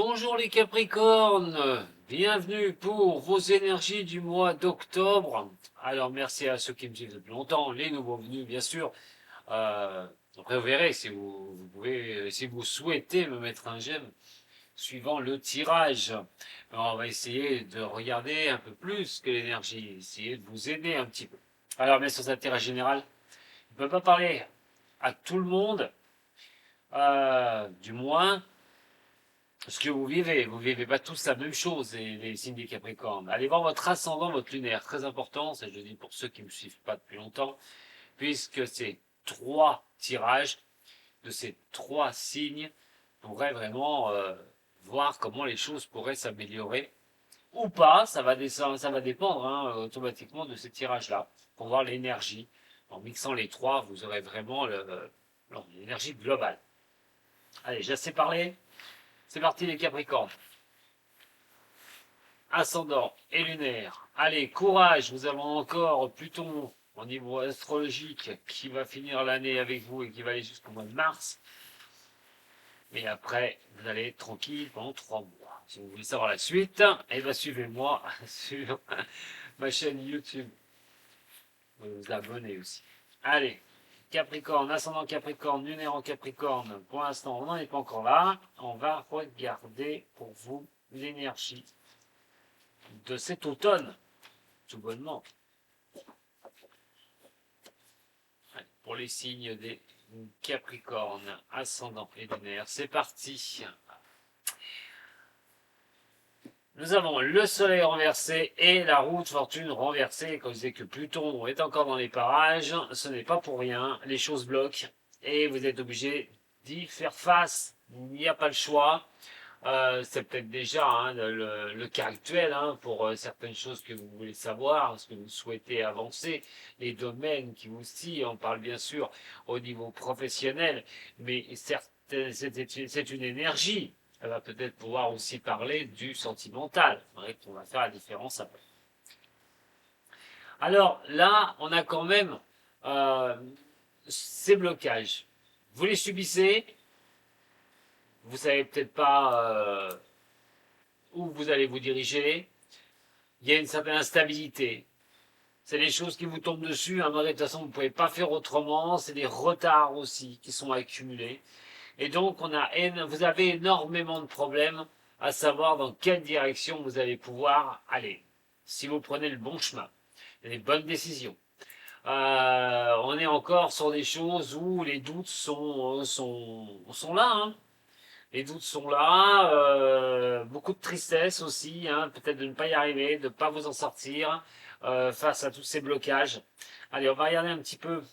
Bonjour les Capricornes, bienvenue pour vos énergies du mois d'octobre. Alors merci à ceux qui me suivent depuis longtemps, les nouveaux venus bien sûr. Après vous verrez si vous pouvez, si vous souhaitez me mettre un j'aime suivant le tirage. Alors, on va essayer de regarder un peu plus que l'énergie, essayer de vous aider un petit peu. Alors bien sûr c'est un tirage général, je ne peux pas parler à tout le monde, du moins ce que vous vivez pas tous la même chose, les signes des Capricornes. Allez voir votre ascendant, votre lunaire, très important, ça je le dis pour ceux qui ne me suivent pas depuis longtemps, puisque ces trois tirages de ces trois signes pourraient vraiment voir comment les choses pourraient s'améliorer ou pas, ça va dépendre automatiquement de ces tirages-là, pour voir l'énergie. En mixant les trois, vous aurez vraiment l'énergie globale. Allez, j'ai assez parlé. C'est parti les Capricornes. Ascendant et lunaire. Allez, courage, nous avons encore Pluton au niveau astrologique qui va finir l'année avec vous et qui va aller jusqu'au mois de mars. Mais après, vous allez être tranquille pendant 3 mois. Si vous voulez savoir la suite, eh bien suivez-moi sur ma chaîne YouTube. Vous vous abonnez aussi. Allez, Capricorne, ascendant Capricorne, lunaire en Capricorne. Pour l'instant, on n'en est pas encore là. On va regarder pour vous l'énergie de cet automne, tout bonnement. Pour les signes des Capricornes, ascendant et lunaire, c'est parti. Nous avons le soleil renversé et la roue de fortune renversée. Quand je disais que Pluton est encore dans les parages, ce n'est pas pour rien. Les choses bloquent et vous êtes obligé d'y faire face. Il n'y a pas le choix. C'est peut-être déjà le cas actuel pour certaines choses que vous voulez savoir, ce que vous souhaitez avancer, les domaines qui vous sillent. On parle bien sûr au niveau professionnel, mais c'est une énergie. Elle va peut-être pouvoir aussi parler du sentimental. On va faire la différence après. Alors là, on a quand même euh, ces blocages. Vous les subissez, vous savez peut-être pas où vous allez vous diriger. Il y a une certaine instabilité. C'est des choses qui vous tombent dessus. De toute façon, vous ne pouvez pas faire autrement. C'est des retards aussi qui sont accumulés. Et donc, vous avez énormément de problèmes à savoir dans quelle direction vous allez pouvoir aller. Si vous prenez le bon chemin, les bonnes décisions. On est encore sur des choses où les doutes sont là. Les doutes sont là, beaucoup de tristesse aussi, peut-être de ne pas y arriver, de ne pas vous en sortir face à tous ces blocages. Allez, on va regarder un petit peu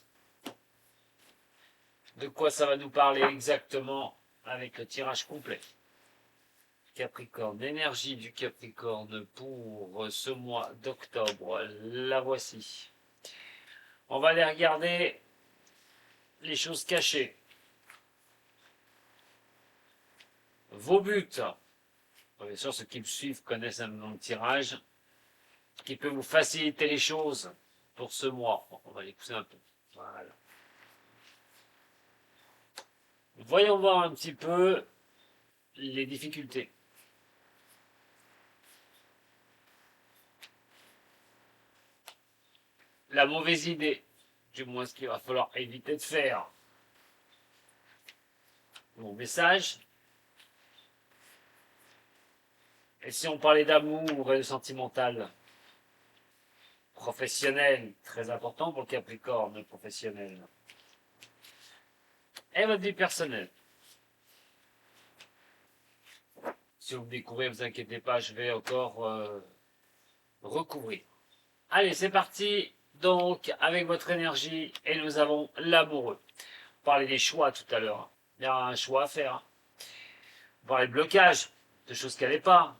de quoi ça va nous parler exactement avec le tirage complet. Capricorne, l'énergie du Capricorne pour ce mois d'octobre, la voici. On va aller regarder les choses cachées. Vos buts. Bien sûr, ceux qui me suivent connaissent un nom de tirage qui peut vous faciliter les choses pour ce mois. On va les pousser un peu. Voilà. Voyons voir un petit peu les difficultés. La mauvaise idée, du moins ce qu'il va falloir éviter de faire. Mon message. Et si on parlait d'amour et de sentimental, professionnel, très important pour le Capricorne, professionnel. Et votre vie personnelle. Si vous me découvrez, ne vous inquiétez pas, je vais encore recouvrir. Allez, c'est parti. Donc, avec votre énergie, et nous avons l'amoureux. On parlait des choix tout à l'heure. Il y a un choix à faire. On parlait de blocage, de choses qui n'allaient pas,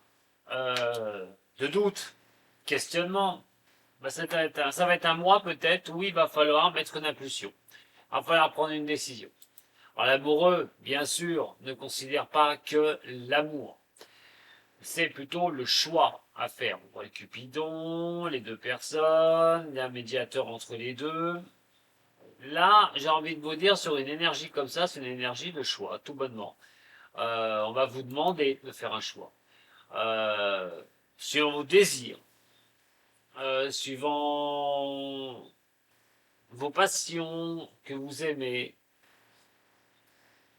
de doutes, questionnement. Ça va être un mois peut-être où il va falloir mettre une impulsion. Il va falloir prendre une décision. Alors, l'amoureux, bien sûr, ne considère pas que l'amour. C'est plutôt le choix à faire. On voit le Cupidon, les deux personnes, un médiateur entre les deux. Là, j'ai envie de vous dire, sur une énergie comme ça, c'est une énergie de choix, tout bonnement. On va vous demander de faire un choix. Suivant vos désirs, suivant vos passions que vous aimez,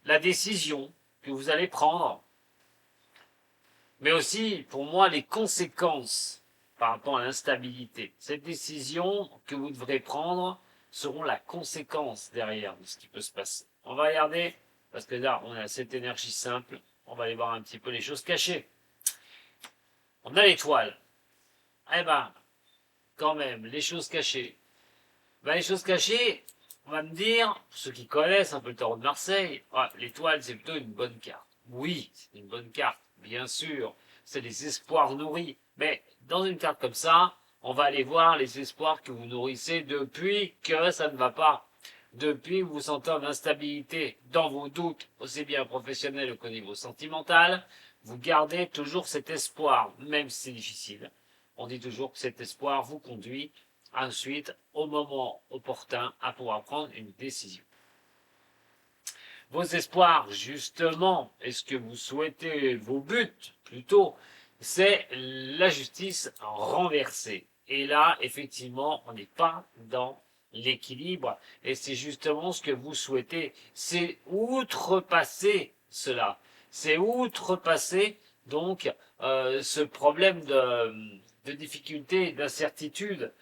la décision que vous allez prendre, mais aussi, pour moi, les conséquences par rapport à l'instabilité. Cette décision que vous devrez prendre seront la conséquence derrière de ce qui peut se passer. On va regarder, parce que là, on a cette énergie simple, on va aller voir un petit peu les choses cachées. On a l'étoile. Eh ben, quand même, les choses cachées. Ben, les choses cachées, on va me dire, ceux qui connaissent un peu le tarot de Marseille, ah, l'étoile, c'est plutôt une bonne carte. Oui, c'est une bonne carte, bien sûr. C'est des espoirs nourris. Mais dans une carte comme ça, on va aller voir les espoirs que vous nourrissez depuis que ça ne va pas. Depuis que vous sentez en instabilité dans vos doutes, aussi bien professionnels qu'au niveau sentimental, vous gardez toujours cet espoir, même si c'est difficile. On dit toujours que cet espoir vous conduit ensuite, au moment opportun, à pouvoir prendre une décision. Vos espoirs, justement, et ce que vous souhaitez, vos buts, plutôt, c'est la justice renversée. Et là, effectivement, on n'est pas dans l'équilibre, et c'est justement ce que vous souhaitez, c'est outrepasser cela, c'est outrepasser donc ce problème de difficulté, d'incertitude,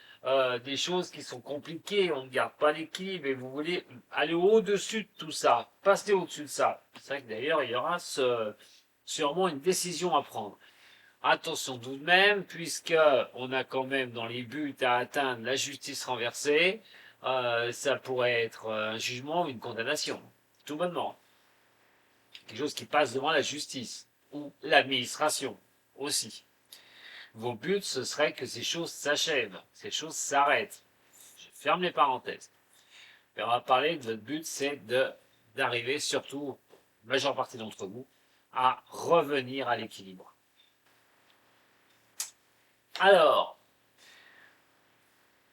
des choses qui sont compliquées, on ne garde pas l'équilibre et vous voulez aller au-dessus de tout ça, passer au-dessus de ça. C'est vrai que d'ailleurs, il y aura sûrement une décision à prendre. Attention tout de même, puisque on a quand même dans les buts à atteindre la justice renversée, ça pourrait être un jugement ou une condamnation, tout bonnement. Quelque chose qui passe devant la justice, ou l'administration aussi. Vos buts, ce serait que ces choses s'achèvent, ces choses s'arrêtent. Je ferme les parenthèses. Et on va parler de votre but, c'est d'arriver, surtout, la majeure partie d'entre vous, à revenir à l'équilibre. Alors,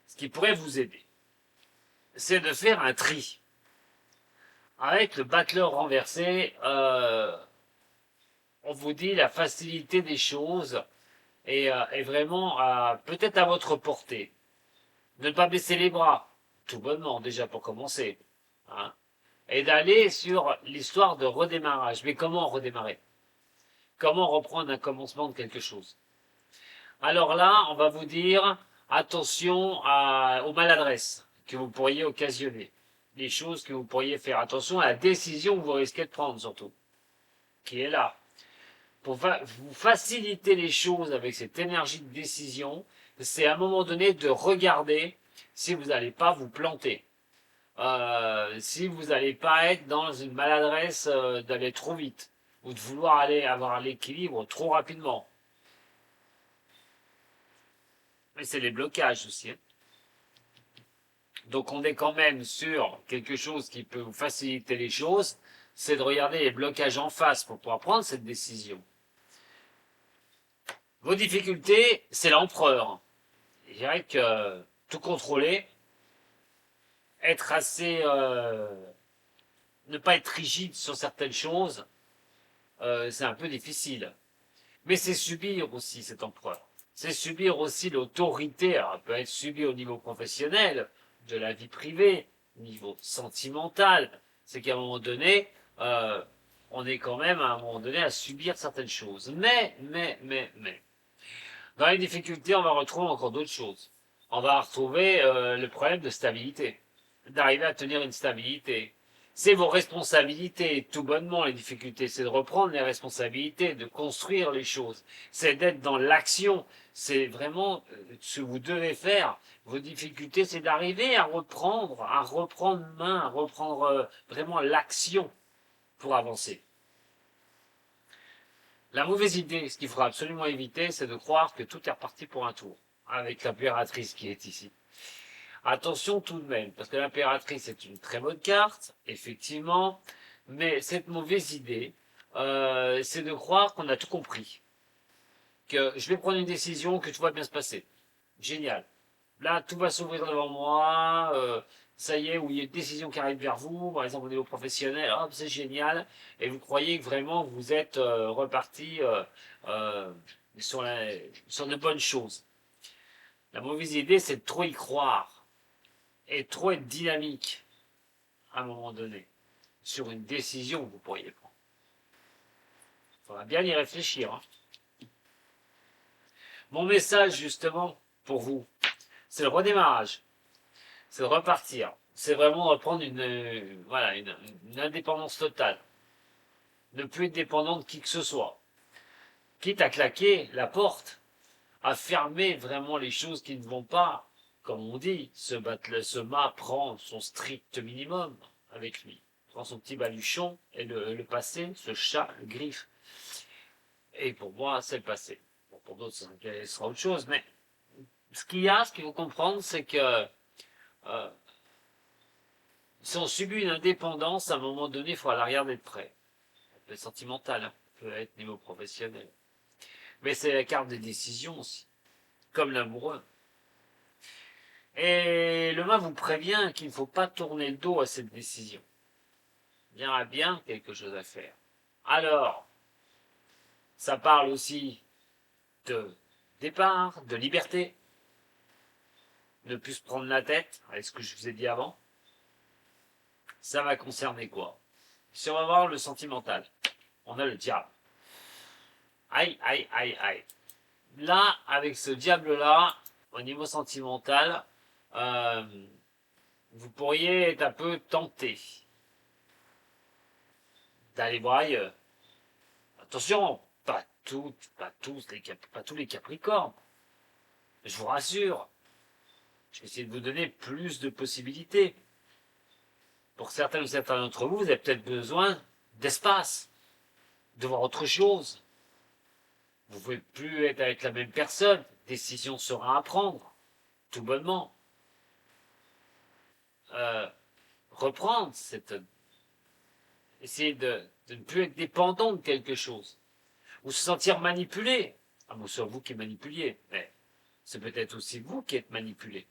ce qui pourrait vous aider, c'est de faire un tri. Avec le battleur renversé, on vous dit la facilité des choses est vraiment peut-être à votre portée. Ne pas baisser les bras, tout bonnement déjà pour commencer, hein, et d'aller sur l'histoire de redémarrage. Mais comment redémarrer? Comment reprendre un commencement de quelque chose? Alors là, on va vous dire attention aux maladresses que vous pourriez occasionner, les choses que vous pourriez faire. Attention à la décision que vous risquez de prendre surtout, qui est là. Pour vous faciliter les choses avec cette énergie de décision, c'est à un moment donné de regarder si vous n'allez pas vous planter. Si vous n'allez pas être dans une maladresse d'aller trop vite ou de vouloir aller avoir l'équilibre trop rapidement. Mais c'est les blocages aussi. Hein. Donc on est quand même sur quelque chose qui peut vous faciliter les choses, c'est de regarder les blocages en face pour pouvoir prendre cette décision. Vos difficultés, c'est l'empereur. Je dirais que tout contrôler, être assez... ne pas être rigide sur certaines choses, c'est un peu difficile. Mais c'est subir aussi cet empereur. C'est subir aussi l'autorité. Alors, elle peut être subie au niveau professionnel, de la vie privée, au niveau sentimental. C'est qu'à un moment donné, on est quand même à un moment donné à subir certaines choses. Mais. Dans les difficultés, on va retrouver encore d'autres choses. On va retrouver le problème de stabilité. D'arriver à tenir une stabilité. C'est vos responsabilités, tout bonnement les difficultés, c'est de reprendre les responsabilités, de construire les choses, c'est d'être dans l'action, c'est vraiment ce que vous devez faire. Vos difficultés, c'est d'arriver à reprendre main, à reprendre vraiment l'action pour avancer. La mauvaise idée, ce qu'il faudra absolument éviter, c'est de croire que tout est reparti pour un tour, avec l'impératrice qui est ici. Attention tout de même, parce que l'impératrice est une très bonne carte, effectivement, mais cette mauvaise idée, c'est de croire qu'on a tout compris. Que je vais prendre une décision, que tout va bien se passer. Génial. là, tout va s'ouvrir devant moi. Ça y est, où il y a une décision qui arrive vers vous, par exemple au niveau professionnel, hop, c'est génial, et vous croyez que vraiment vous êtes reparti euh, sur, sur de bonnes choses. La mauvaise idée, c'est de trop y croire et trop être dynamique à un moment donné sur une décision que vous pourriez prendre. Il faudra bien y réfléchir. Hein. Mon message, justement, pour vous, c'est le redémarrage. C'est de repartir. C'est vraiment de reprendre voilà, une indépendance totale. Ne plus être dépendant de qui que ce soit. Quitte à claquer la porte, à fermer vraiment les choses qui ne vont pas. Comme on dit, ce mât prend son strict minimum avec lui. Il prend son petit baluchon et le passé, ce chat, le griffe. Et pour moi, c'est le passé. Bon, pour d'autres, ça sera autre chose. Mais ce qu'il faut comprendre, c'est que euh, si on subit une indépendance, à un moment donné, il faut à l'arrière d'être prêt. Ça peut être sentimental, hein, ça peut être niveau professionnel. Mais c'est la carte des décisions aussi, comme l'amoureux. Et le mât vous prévient qu'il ne faut pas tourner le dos à cette décision. Il y aura bien quelque chose à faire. Alors, ça parle aussi de départ, de liberté, ne plus se prendre la tête avec ce que je vous ai dit avant. Ça va concerner quoi? Si on va voir le sentimental, on a le diable. Aïe, aïe, aïe, aïe. Là, avec ce diable-là, au niveau sentimental, euh, vous pourriez être un peu tenté d'aller voir ailleurs. Attention, pas tous les Capricornes. Je vous rassure. Je vais essayer de vous donner plus de possibilités. Pour certains ou certains d'entre vous, vous avez peut-être besoin d'espace, de voir autre chose. Vous ne pouvez plus être avec la même personne. Décision sera à prendre, tout bonnement. Euh, reprendre essayer de ne plus être dépendant de quelque chose. Ou se sentir manipulé. Ah bon, c'est vous qui manipuliez, mais c'est peut-être aussi vous qui êtes manipulé.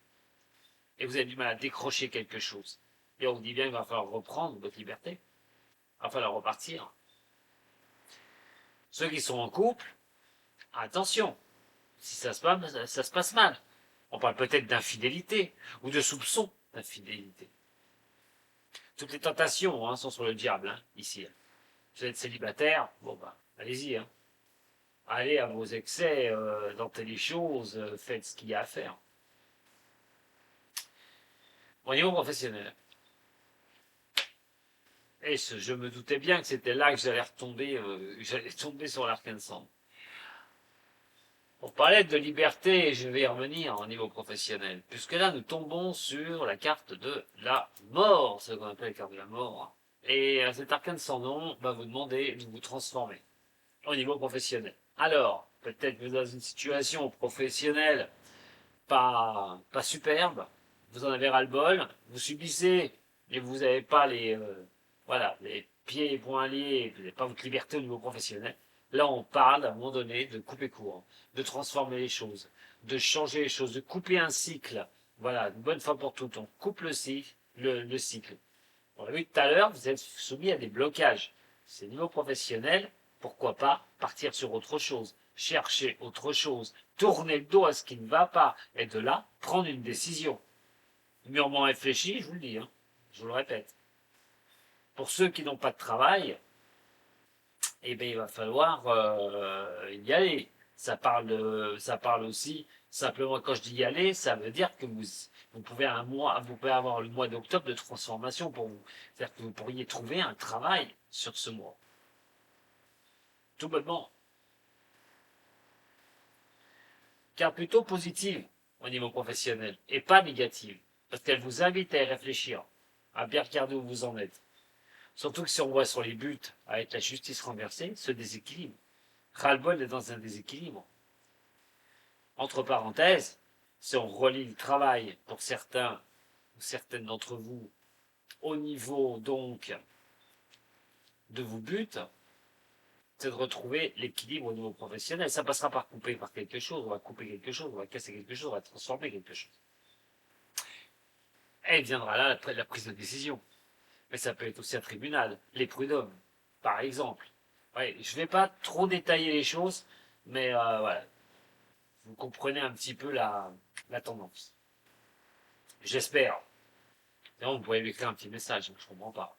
Et vous avez du mal à décrocher quelque chose. Et on vous dit bien qu'il va falloir reprendre votre liberté. Il va falloir repartir. Ceux qui sont en couple, attention, si ça se passe mal. On parle peut-être d'infidélité ou de soupçon d'infidélité. Toutes les tentations sont sur le diable, ici. Vous êtes célibataire, bon bah, allez-y. Allez à vos excès, tentez les choses, faites ce qu'il y a à faire. Au niveau professionnel. Et je me doutais bien que c'était là que j'allais tomber sur l'arc-en-ciel. On parlait de liberté et je vais y revenir au niveau professionnel, puisque là nous tombons sur la carte de la mort, ce qu'on appelle la carte de la mort. Et cet arcane sans nom va vous demander de vous transformer au niveau professionnel. Alors, peut-être que vous êtes dans une situation professionnelle pas superbe, vous en avez ras-le-bol, vous subissez et vous n'avez pas les pieds et les poings liés, vous n'avez pas votre liberté au niveau professionnel. Là, on parle à un moment donné de couper court, de transformer les choses, de changer les choses, de couper un cycle. Voilà, une bonne fois pour toutes, on coupe le cycle. On l'a vu tout à l'heure, vous êtes soumis à des blocages. C'est niveau professionnel, pourquoi pas partir sur autre chose, chercher autre chose, tourner le dos à ce qui ne va pas, et de là, prendre une décision. Mûrement réfléchie, je vous le dis, je vous le répète. Pour ceux qui n'ont pas de travail, eh bien, il va falloir y aller. Ça parle aussi, simplement quand je dis y aller, ça veut dire que vous pouvez vous pouvez avoir le mois d'octobre de transformation pour vous. C'est-à-dire que vous pourriez trouver un travail sur ce mois. Tout bonnement. Car plutôt positive au niveau professionnel et pas négative. Parce qu'elle vous invite à y réfléchir, à bien regarder où vous en êtes. Surtout que si on voit sur les buts, avec la justice renversée, ce déséquilibre. Ras-le-bol est dans un déséquilibre. Entre parenthèses, si on relie le travail pour certains ou certaines d'entre vous au niveau donc de vos buts, c'est de retrouver l'équilibre au niveau professionnel. Ça passera par couper par quelque chose, on va couper quelque chose, on va casser quelque chose, on va transformer quelque chose. et viendra là la prise de décision. Mais ça peut être aussi un tribunal, les prud'hommes, par exemple. Ouais, je ne vais pas trop détailler les choses, mais voilà, vous comprenez un petit peu la tendance. J'espère. Sinon, vous pouvez lui écrire un petit message, je ne comprends pas.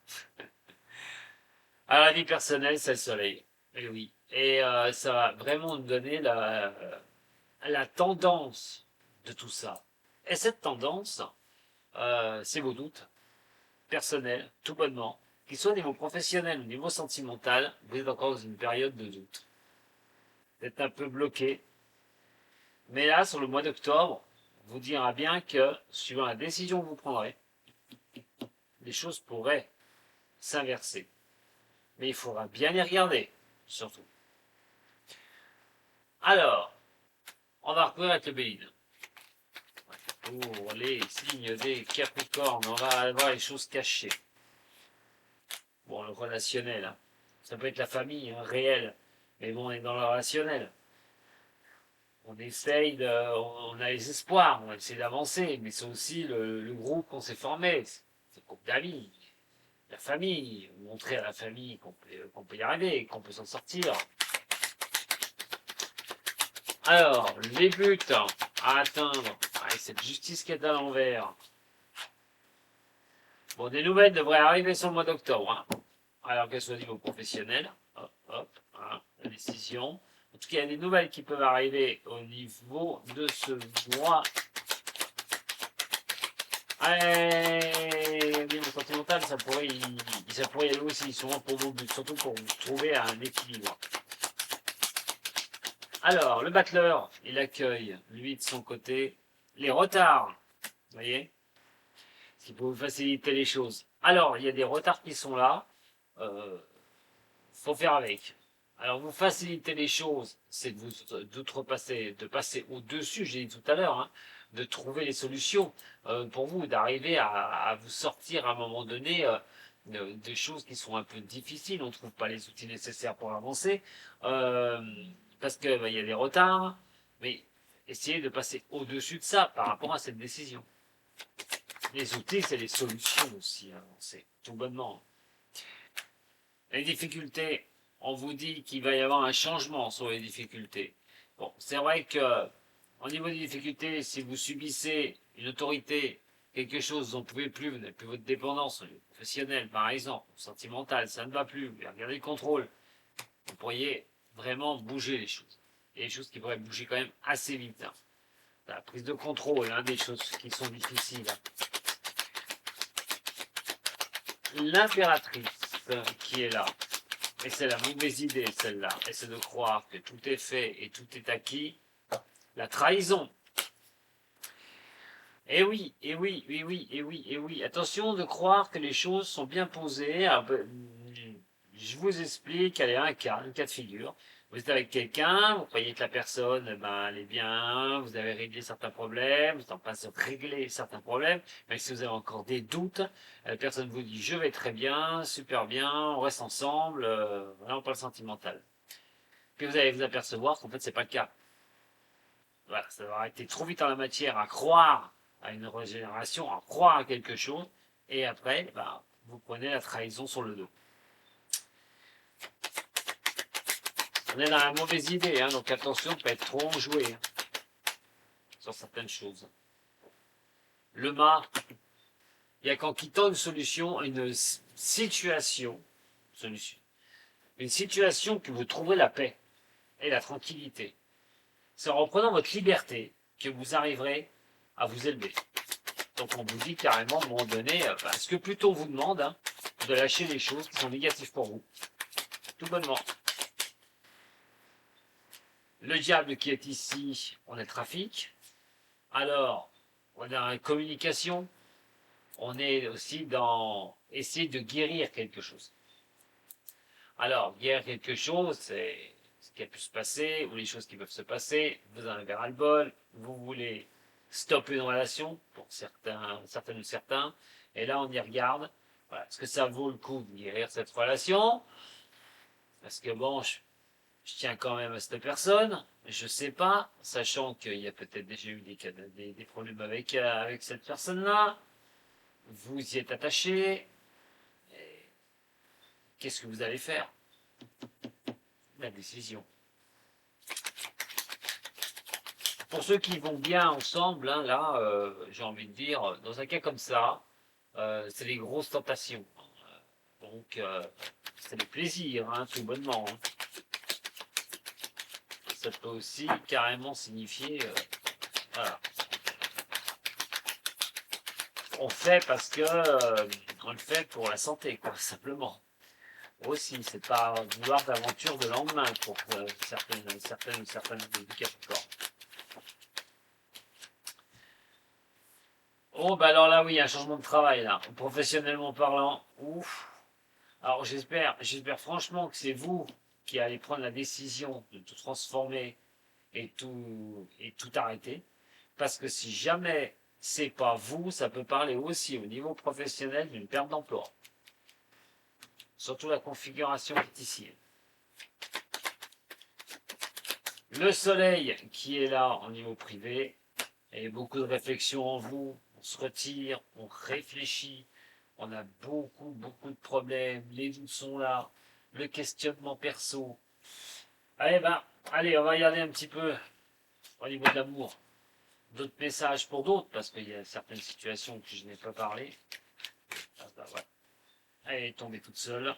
Alors, la vie personnelle, c'est le soleil. Et oui. Et ça va vraiment nous donner la tendance de tout ça. Et cette tendance, c'est vos doutes personnels, tout bonnement, qu'ils soient au niveau professionnel ou au niveau sentimental, vous êtes encore dans une période de doute. Vous êtes un peu bloqué. Mais là, sur le mois d'octobre, vous dira bien que, suivant la décision que vous prendrez, les choses pourraient s'inverser. Mais il faudra bien les regarder, surtout. Alors, on va reprendre avec le Béline. Pour les signes des Capricornes, on va avoir les choses cachées. Bon, le relationnel, hein. Ça peut être la famille, hein, réelle. Mais bon, on est dans le relationnel. On essaye on a les espoirs, on essaie d'avancer, mais c'est aussi le groupe qu'on s'est formé. C'est le groupe d'amis, la famille, montrer à la famille qu'on peut y arriver, qu'on peut s'en sortir. Alors, les buts à atteindre, avec cette justice qui est à l'envers. Bon, des nouvelles devraient arriver sur le mois d'octobre, hein. Alors qu'elles soient au niveau professionnel, hop, hop, hein, la décision. En tout cas, il y a des nouvelles qui peuvent arriver au niveau de ce mois. Au niveau sentimental, ça pourrait y aller aussi, souvent pour vos buts, surtout pour trouver un équilibre. Alors, le battleur, il accueille, lui, de son côté, les retards. Vous voyez? Ce qui peut vous faciliter les choses. Alors, il y a des retards qui sont là. Faut faire avec. Alors, vous facilitez les choses, c'est de passer au-dessus, j'ai dit tout à l'heure, hein, de trouver les solutions pour vous, d'arriver à vous sortir à un moment donné de choses qui sont un peu difficiles. On ne trouve pas les outils nécessaires pour avancer euh, parce qu'il y a des retards, mais essayez de passer au-dessus de ça par rapport à cette décision. Les outils, c'est les solutions aussi à avancer, tout bonnement. Les difficultés, on vous dit qu'il va y avoir un changement sur les difficultés. Bon, c'est vrai que au niveau des difficultés, si vous subissez une autorité, quelque chose dont vous ne pouvez plus, vous n'avez plus votre dépendance, professionnelle par exemple, sentimentale, ça ne va plus, vous regardez le contrôle, vous pourriez vraiment bouger les choses. Il y a des choses qui pourraient bouger quand même assez vite. Hein. La prise de contrôle, hein, des choses qui sont difficiles. Hein. L'impératrice qui est là, et c'est la mauvaise idée celle-là, et c'est de croire que tout est fait et tout est acquis, la trahison. Et oui, et oui, et oui, et oui, et oui. Attention de croire que les choses sont bien posées. Alors, je vous explique, allez, un cas de figure. Vous êtes avec quelqu'un, vous croyez que la personne, elle est bien, vous avez réglé certains problèmes, vous êtes en train de régler certains problèmes, mais si vous avez encore des doutes, la personne vous dit je vais très bien, super bien, on reste ensemble, vraiment pas le sentimental. Puis vous allez vous apercevoir qu'en fait c'est pas le cas. Voilà, ça va été trop vite en la matière à croire à une régénération, à croire à quelque chose, et après, vous prenez la trahison sur le dos. On est dans la mauvaise idée, hein, donc attention de ne pas être trop enjoué hein, sur certaines choses. Le mât, il y a qu'en quittant une solution, une situation que vous trouverez la paix et la tranquillité. C'est en reprenant votre liberté que vous arriverez à vous élever. Donc on vous dit carrément à un moment donné, ce que plutôt on vous demande, hein, de lâcher les choses qui sont négatives pour vous. Tout bonnement. Le diable qui est ici, on est le trafic. Alors, on est en communication. On est aussi dans essayer de guérir quelque chose. Alors, guérir quelque chose, c'est ce qui a pu se passer, ou les choses qui peuvent se passer. Vous en avez ras-le-bol, vous voulez stopper une relation, pour certaines ou certains, et là on y regarde. Voilà. Est-ce que ça vaut le coup de guérir cette relation? Parce que bon, je tiens quand même à cette personne, je sais pas, sachant qu'il y a peut-être déjà eu des problèmes avec cette personne-là. vous y êtes attaché. Qu'est-ce que vous allez faire? La décision. Pour ceux qui vont bien ensemble, hein, là, j'ai envie de dire, dans un cas comme ça, c'est les grosses tentations. Donc, c'est le plaisir, hein, tout bonnement. Hein. Ça peut aussi carrément signifier, voilà. On fait parce que on le fait pour la santé, quoi, simplement. Aussi, c'est pas vouloir d'aventure de lendemain pour certaines du Capricorne. Oh, bah alors là, oui, un changement de travail, là. Professionnellement parlant, ouf. Alors, j'espère franchement que c'est vous qui allez prendre la décision de tout transformer et tout arrêter. Parce que si jamais c'est pas vous, ça peut parler aussi au niveau professionnel d'une perte d'emploi. Surtout la configuration est ici. Le soleil qui est là au niveau privé, et beaucoup de réflexions en vous, on se retire, on réfléchit, on a beaucoup de problèmes, les doutes sont là, le questionnement perso. Allez, on va regarder un petit peu au niveau de l'amour. D'autres messages pour d'autres, parce qu'il y a certaines situations que je n'ai pas parlé. Ah bah ouais. Elle est tombée toute seule.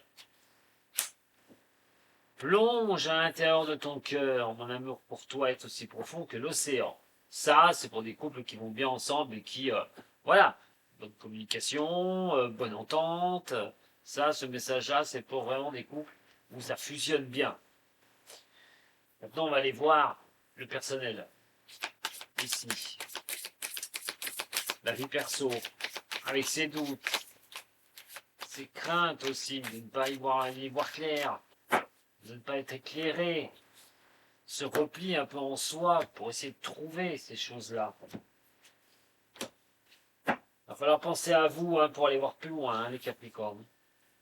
Plonge à l'intérieur de ton cœur, mon amour pour toi est aussi profond que l'océan. Ça, c'est pour des couples qui vont bien ensemble et qui, voilà, bonne communication, bonne entente. Ça, ce message-là, c'est pour vraiment des couples où ça fusionne bien. Maintenant, on va aller voir le personnel. Ici. La vie perso, avec ses doutes, ses craintes aussi, de ne pas y voir clair, de ne pas être éclairé, se replie un peu en soi pour essayer de trouver ces choses-là. Il va falloir penser à vous hein, pour aller voir plus loin, hein, les Capricornes.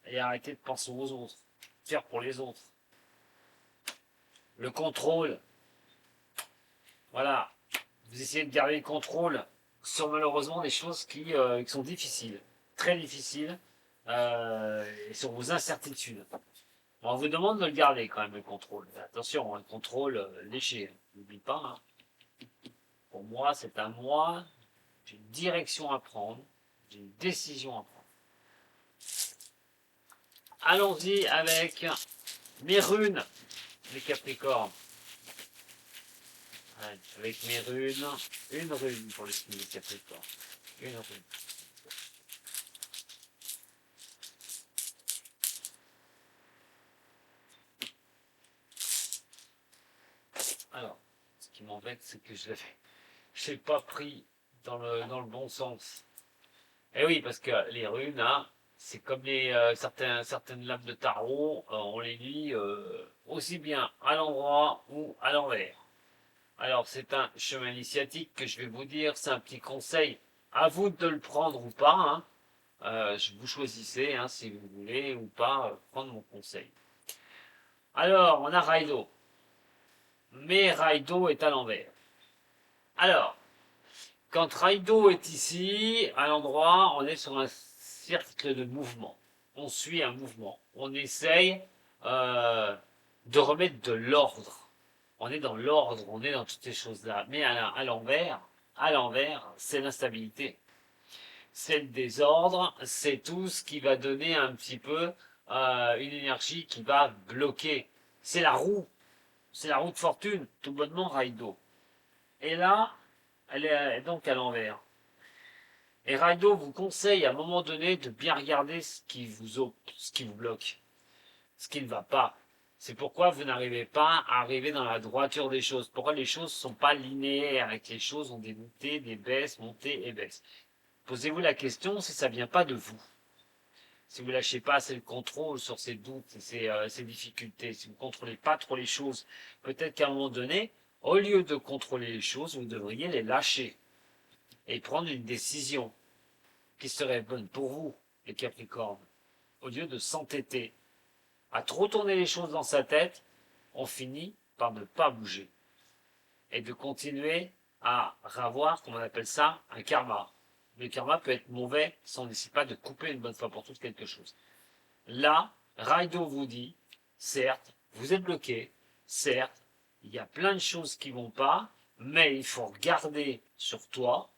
Et arrêter de penser aux autres. Faire pour les autres. Le contrôle. Voilà. Vous essayez de garder le contrôle sur malheureusement des choses qui sont difficiles. Très difficiles. Et sur vos incertitudes. On vous demande de le garder quand même, le contrôle. Attention, un contrôle léger. N'oublie pas. Hein. Pour moi, c'est un moi. J'ai une direction à prendre. J'ai une décision à prendre. Allons-y avec mes runes, les Capricornes. Ouais, avec mes runes, une rune pour les signes des Capricornes. Une rune. Alors, ce qui m'embête, c'est que je n'ai pas pris dans le bon sens. Eh oui, parce que les runes, hein, c'est comme certaines lames de tarot, on les lit aussi bien à l'endroit ou à l'envers. Alors, c'est un chemin initiatique que je vais vous dire, c'est un petit conseil. À vous de le prendre ou pas. Hein. Vous choisissez hein, si vous voulez ou pas prendre mon conseil. Alors, on a Raido. Mais Raido est à l'envers. Alors, quand Raido est ici, à l'endroit, on est sur un cercle de mouvement. On suit un mouvement. On essaye de remettre de l'ordre. On est dans l'ordre, on est dans toutes ces choses-là. Mais à l'envers, c'est l'instabilité. C'est le désordre, c'est tout ce qui va donner un petit peu une énergie qui va bloquer. C'est la roue de fortune, tout bonnement Raido. Et là, elle est donc à l'envers. Et Raido vous conseille à un moment donné de bien regarder ce qui vous bloque, ce qui ne va pas. C'est pourquoi vous n'arrivez pas à arriver dans la droiture des choses. Pourquoi les choses ne sont pas linéaires et que les choses ont des montées, des baisses, montées et baisses. Posez-vous la question si ça ne vient pas de vous. Si vous ne lâchez pas assez le contrôle sur ces doutes et ces difficultés, si vous ne contrôlez pas trop les choses, peut-être qu'à un moment donné, au lieu de contrôler les choses, vous devriez les lâcher et prendre une décision qui serait bonne pour vous, les Capricornes. Au lieu de s'entêter à trop tourner les choses dans sa tête, on finit par ne pas bouger et de continuer à avoir, comment on appelle ça, un karma. Le karma peut être mauvais si on n'essaie pas de couper une bonne fois pour toutes quelque chose. Là, Raido vous dit, certes, vous êtes bloqué, certes, il y a plein de choses qui vont pas, mais il faut regarder sur toi,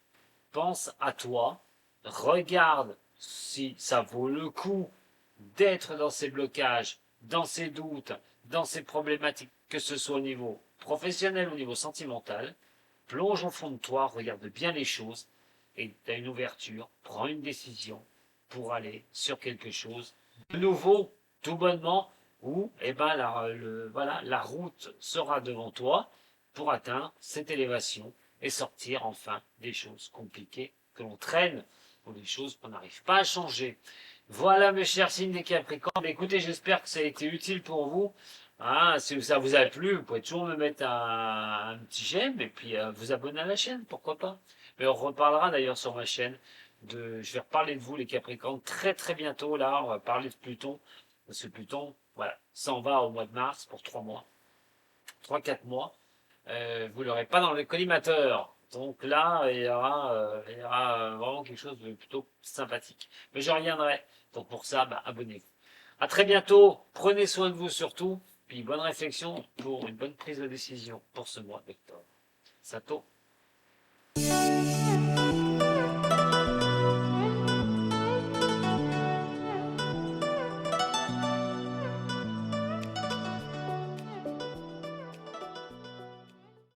pense à toi, regarde si ça vaut le coup d'être dans ces blocages, dans ces doutes, dans ces problématiques, que ce soit au niveau professionnel ou au niveau sentimental. Plonge au fond de toi, regarde bien les choses et tu as une ouverture, prends une décision pour aller sur quelque chose de nouveau, tout bonnement, où voilà, la route sera devant toi pour atteindre cette élévation et sortir enfin des choses compliquées que l'on traîne ou des choses qu'on n'arrive pas à changer. Voilà mes chers signes des Capricornes. Écoutez, j'espère que ça a été utile pour vous. Ah, si ça vous a plu, vous pouvez toujours me mettre un petit j'aime et puis vous abonner à la chaîne, pourquoi pas. Mais on reparlera d'ailleurs sur ma chaîne. Je vais reparler de vous les Capricornes très très bientôt. Là, on va parler de Pluton. Parce que Pluton, voilà, s'en va au mois de mars pour 3 mois. 3-4 mois. Vous ne l'aurez pas dans le collimateur. Donc là, il y aura vraiment quelque chose de plutôt sympathique. Mais je reviendrai. Donc pour ça, abonnez-vous. À très bientôt. Prenez soin de vous surtout. Puis bonne réflexion pour une bonne prise de décision pour ce mois d'octobre. Sato.